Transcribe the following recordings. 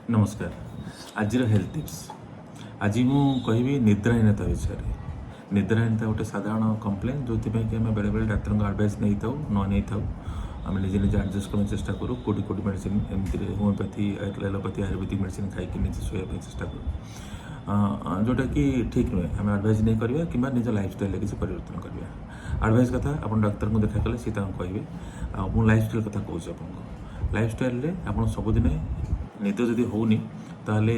नमस्कार। आज health tips आज मु कहि निद्राहीनता विषय। निद्राहीनता गोटे साधारण कम्प्लेन जो कि आम बेले बेले डाक्तर आडभाइस नहीं था नहीं था आम निजे निजे आडजस्ट करने चेष्टा करूँ कौटी कौटी मेडिसिन एमती होमिओपैथी एलोपैथी आयुर्वेदिक मेडिसिन खाई निजे शोया चेष्टा करूँ जोटा कि ठीक नुहे आम आडभाइस नहीं करवा कि निज लाइफस्टाइल किसी परिवर्तन करवा। आडभाइस कथा आप डाक्तर को देखा कले सी कहे मुझे लाइफस्टाइल कथा कहूँ आपको लाइफस्टाइल आप सबुदिन निद जदि होनी ताहले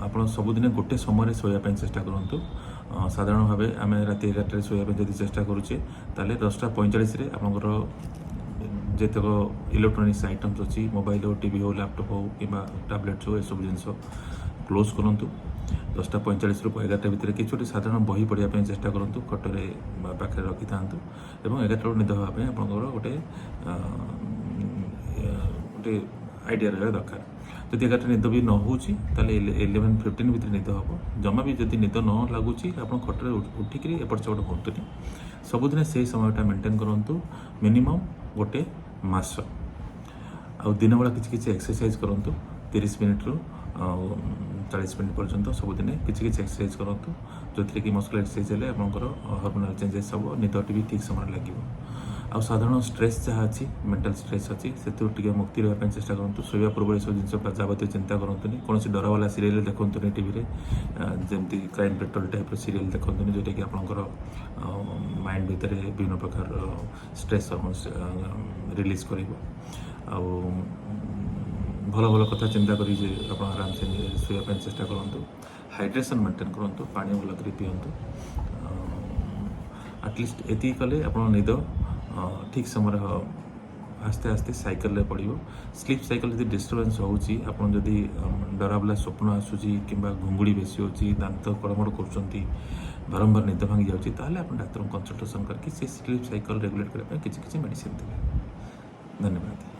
आपण सबुदिन गोटे समय शोया चेष्टा करूँ। साधारण भाव आम रात 11 शोया जब चेष्टा करुचे ताहले 10:45 आपंकर जेतक इलेक्ट्रोनिक्स आइटम्स अच्छी मोबाइल हो टीवी हो लैपटॉप हो कि टैबलेट्स हो सब जिन क्लोज करूँ। 10:45 ରୁ 11ଟା ଭିତରେ କିଛି ଗୋଟେ ସାଧାରଣ ବହି ପଢ଼ିବା ପାଇଁ ଚେଷ୍ଟା କରନ୍ତୁ ଖଟରେ ପାଖରେ ରଖିଥାନ୍ତୁ ଏବଂ 11ଟା ବେଳକୁ ନିଦ ହେବା ପାଇଁ ଆପଣଙ୍କର ଗୋଟେ ଆଇଡ଼ିଆ ରହିବା ଦରକାର। ଯଦି 11ଟା ନିଦ ବି ନ ହେଉଛି ତାହେଲେ 11:15 ଭିତରେ ନିଦ ହେବ। ଜମା ବି ଯଦି ନିଦ ନ ଲାଗୁଛି ଆପଣ ଖଟରେ ଉଠିକିରି ଏପଟ ସେପଟ ହୁଅନ୍ତୁନି। ସବୁଦିନ ସେଇ ସମୟଟା ମେଣ୍ଟେନ୍ କରନ୍ତୁ ମିନିମମ୍ ଗୋଟେ ମାସ। ଆଉ ଦିନବେଳା କିଛି କିଛି ଏକ୍ସରସାଇଜ୍ କରନ୍ତୁ 30 ମିନିଟ୍ରୁ 40 मिनट पर्यंत सबुदिन किसी एक्सरसाइज करूँ जो थी कि मस्कुलर एक्सरसाइज हेल्ले आपंकर हार्मोनल चेंजेस सब निदटी भी ठीक समय लगे। आ साधारण स्ट्रेस जहाँ अच्छी मेंटल स्ट्रेस अच्छी से मुक्ति रहा चेष्टा करूँ। शोवा पूर्व सब जिन जावत चिंता करतुनि कौन डर वाला सीरियल देखुनि टीवी जमती क्राइम पेट्रोल टाइप सीरियल देखुनि जोटा कि आपंकर माइंड भितर विभिन्न प्रकार स्ट्रेस हार्मोन्स रिलीज कर भल भल कथा चिंता करी आराम से शोया चेष्टा करूँ। हाइड्रेशन मेंटेन करूँ पानी भल कर पीतु एटलिस्ट ये कले आप निद ठीक समय आस्ते आस्ते साइकिल पड़ो। स्लीप साइकिल जब डिस्टर्बेंस होची आपन जदि डरावला स्वप्न आसूची कि घुंगुड़ी बेसी होची दांत कड़मड़ कर बारंबार निद भांगी जाऊँगी ताहले आप डाक्तर कंसल्टेशन करके स्लीप साइकिल रेगुलेट करने किसी मेडिसिन देवे। धन्यवाद।